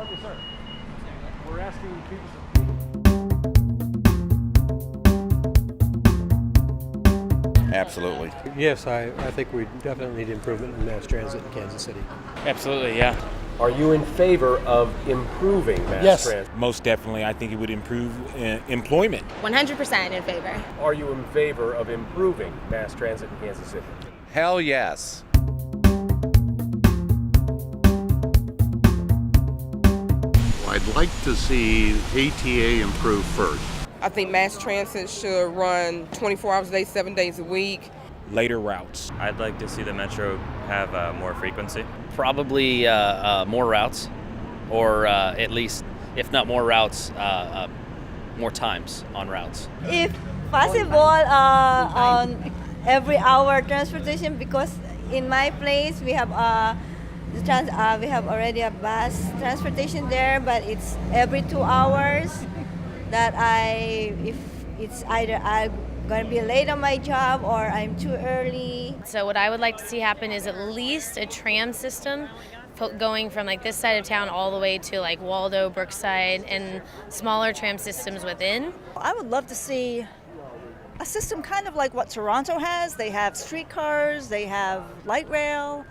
help you, sir? We're asking people. Absolutely. Yes, I think we definitely need improvement in mass transit in Kansas City. Absolutely, yeah. Are you in favor of improving mass transit? Most definitely. I think it would improve employment. 100% in favor. Are you in favor of improving mass transit in Kansas City? Hell yes. I'd like to see ATA improve first. I think mass transit should run 24 hours a day, 7 days a week. Later routes. I'd like to see the Metro have more frequency. Probably more routes, or at least, if not more routes, more times on routes. If possible, on every hour transportation, because in my place we have we have already a bus transportation there, but it's every 2 hours that if it's either I'm going to be late on my job or I'm too early. So what I would like to see happen is at least a tram system going from like this side of town all the way to like Waldo, Brookside, and smaller tram systems within. I would love to see a system kind of like what Toronto has. They have streetcars, they have light rail,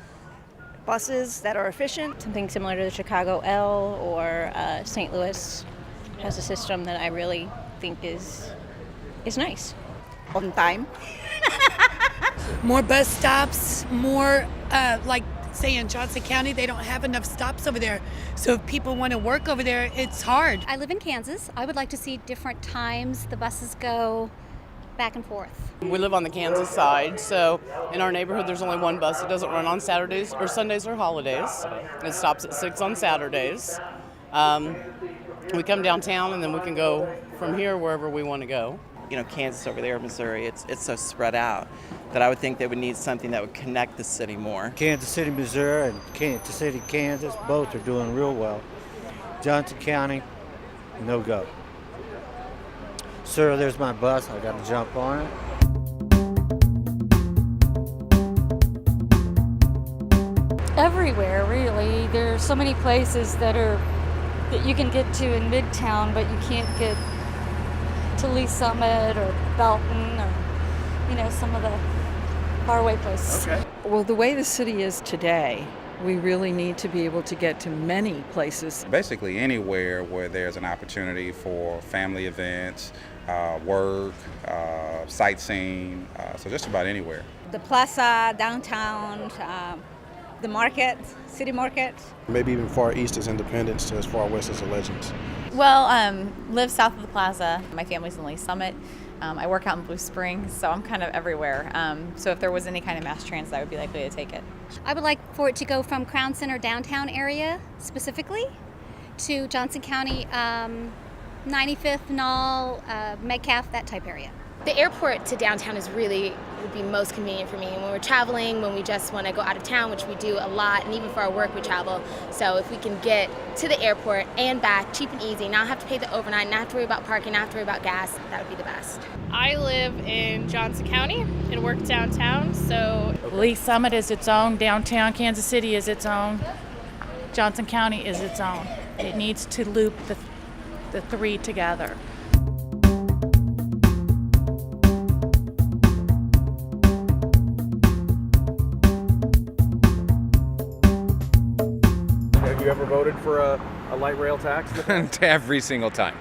buses that are efficient. Something similar to the Chicago L or St. Louis has a system that I really think is nice. On time. More bus stops, more like say in Johnson County, they don't have enough stops over there. So if people want to work over there, it's hard. I live in Kansas. I would like to see different times the buses go back and forth. We live on the Kansas side, so in our neighborhood there's only one bus. It doesn't run on Saturdays or Sundays or holidays. It stops at 6 on Saturdays. We come downtown and then we can go from here wherever we want to go. You know, Kansas over there, Missouri, it's so spread out that I would think they would need something that would connect the city more. Kansas City, Missouri and Kansas City, Kansas, both are doing real well. Johnson County, no go. Sir, there's my bus. I got to jump on it. Everywhere, really. There are so many places that you can get to in Midtown, but you can't get to Lee Summit or Belton or, some of the faraway places. Okay. Well, the way the city is today, we really need to be able to get to many places. Basically anywhere where there's an opportunity for family events, work, sightseeing, so just about anywhere. The plaza, downtown, the market, city market. Maybe even far east as Independence to as far west as the Legends. Well, live south of the plaza. My family's in Lee Summit. I work out in Blue Springs, so I'm kind of everywhere. So if there was any kind of mass transit, I would be likely to take it. I would like for it to go from Crown Center downtown area specifically to Johnson County, 95th, Knoll, Metcalf, that type area. The airport to downtown would be most convenient for me. When we're traveling, when we just want to go out of town, which we do a lot, and even for our work we travel. So if we can get to the airport and back cheap and easy, not have to pay the overnight, not have to worry about parking, not have to worry about gas, that would be the best. I live in Johnson County and work downtown, so Lee Summit is its own, downtown Kansas City is its own, Johnson County is its own. It needs to loop the three together. Have you ever voted for a light rail tax? Every single time.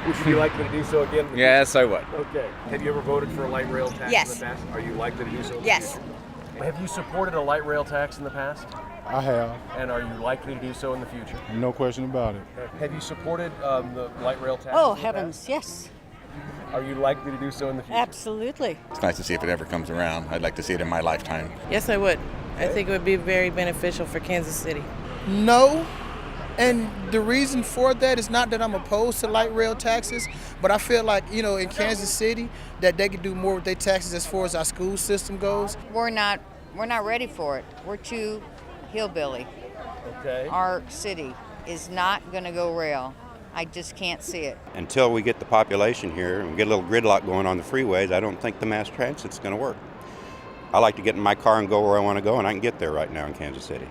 Would you be likely to do so again? Yes, I would. Okay. Have you ever voted for a light rail tax Yes. in the past? Are you likely to do so in the Yes. future? Have you supported a light rail tax in the past? I have. And are you likely to do so in the future? No question about it. Have you supported the light rail tax? Oh, in the heavens, yes, past? Are you likely to do so in the future? absolutely. It's nice to see if it ever comes around. I'd like to see it in my lifetime. Yes, I would. I think it would be very beneficial for Kansas City. No, and the reason for that is not that I'm opposed to light rail taxes, but I feel like, in Kansas City, that they could do more with their taxes as far as our school system goes. We're not ready for it. We're too hillbilly. Okay. Our city is not going to go rail. I just can't see it. Until we get the population here and get a little gridlock going on the freeways, I don't think the mass transit's going to work. I like to get in my car and go where I want to go, and I can get there right now in Kansas City.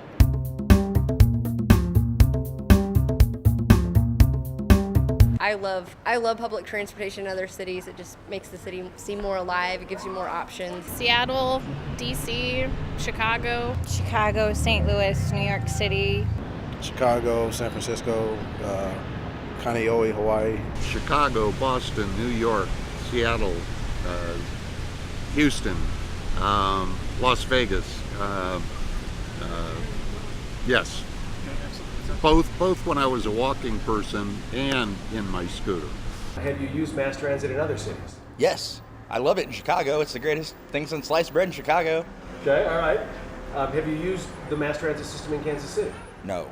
I love public transportation in other cities. It just makes the city seem more alive. It gives you more options. Seattle, DC, Chicago. Chicago, St. Louis, New York City. Chicago, San Francisco, Kaneohe, Hawaii. Chicago, Boston, New York, Seattle, Houston, Las Vegas. Yes. Both when I was a walking person and in my scooter. Have you used mass transit in other cities? Yes, I love it in Chicago. It's the greatest thing since sliced bread in Chicago. Okay, all right. Have you used the mass transit system in Kansas City? No.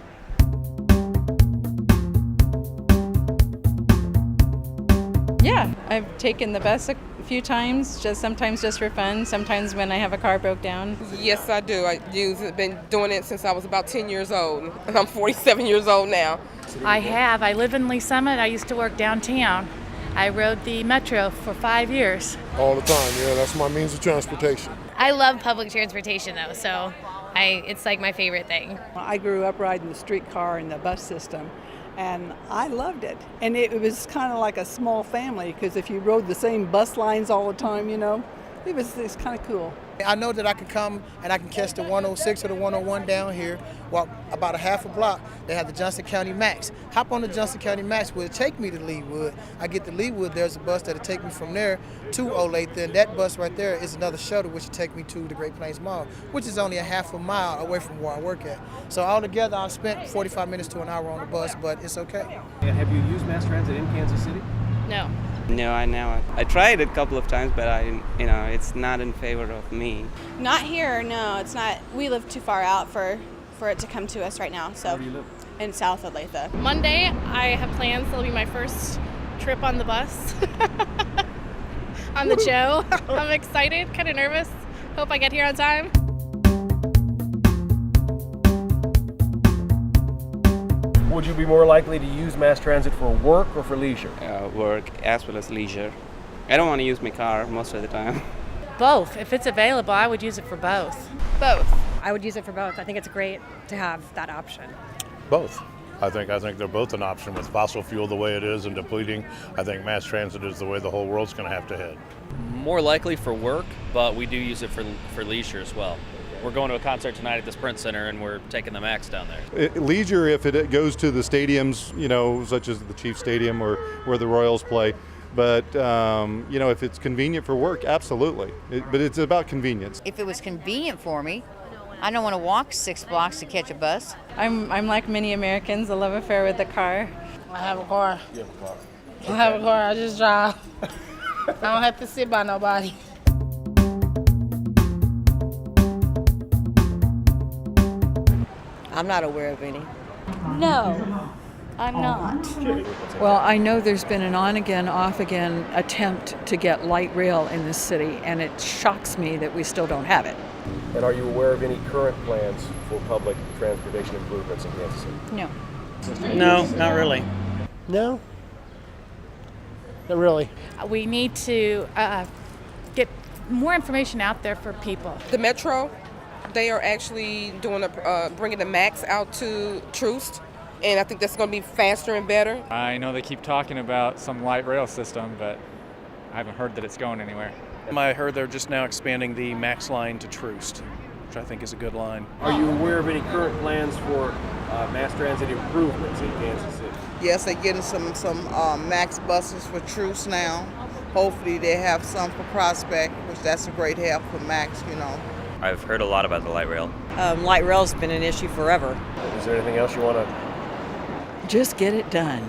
Yeah, I've taken the bus a few times, sometimes just for fun, sometimes when I have a car broke down. Yes, I do. I use it. Been doing it since I was about 10 years old. I'm 47 years old now. I have. I live in Lee Summit. I used to work downtown. I rode the metro for 5 years. All the time, yeah. That's my means of transportation. I love public transportation though, so it's like my favorite thing. I grew up riding the streetcar and the bus system, and I loved it. And it was kind of like a small family, because if you rode the same bus lines all the time, it's kind of cool. I know that I can come and I can catch the 106 or the 101 down here, walk about a half a block. They have the Johnson County Max. Hop on the Johnson County Max, will it take me to Leawood? I get to Leawood, there's a bus that'll take me from there to Olathe. Then that bus right there is another shuttle which will take me to the Great Plains Mall, which is only a half a mile away from where I work at. So altogether, I've spent 45 minutes to an hour on the bus, but it's okay. And have you used mass transit in Kansas City? No. No, I tried it a couple of times, but it's not in favor of me. Not here, no. It's not. We live too far out for it to come to us right now. So Where do you live? In South Olathe. Monday, I have plans. It'll be my first trip on the bus. On the show. I'm excited, kind of nervous. Hope I get here on time. Would you be more likely to use mass transit for work or for leisure? Work as well as leisure. I don't want to use my car most of the time. Both. If it's available, I would use it for both. Both. I would use it for both. I think it's great to have that option. Both. I think they're both an option. With fossil fuel the way it is and depleting, I think mass transit is the way the whole world's going to have to head. More likely for work, but we do use it for leisure as well. We're going to a concert tonight at the Sprint Center, and we're taking the Max down there. Leisure, if it goes to the stadiums, such as the Chiefs Stadium or where the Royals play. But, if it's convenient for work, absolutely. But it's about convenience. If it was convenient for me, I don't want to walk 6 blocks to catch a bus. I'm like many Americans, a love affair with the car. I have a car. You have a car. I have a car. I just drive. I don't have to sit by nobody. I'm not aware of any. No, I'm not. Well, I know there's been an on-again, off-again attempt to get light rail in this city, and it shocks me that we still don't have it. And are you aware of any current plans for public transportation improvements in Kansas City? No. No, not really. No, not really. We need to get more information out there for people. The Metro, they are actually bringing the Max out to Troost, and I think that's going to be faster and better. I know they keep talking about some light rail system, but I haven't heard that it's going anywhere. I heard they're just now expanding the Max line to Troost, which I think is a good line. Are you aware of any current plans for mass transit improvements in Kansas City? Yes, they're getting some Max buses for Troost now. Hopefully they have some for Prospect, which that's a great help for Max, I've heard a lot about the light rail. Light rail's been an issue forever. Is there anything else you want to? Just get it done.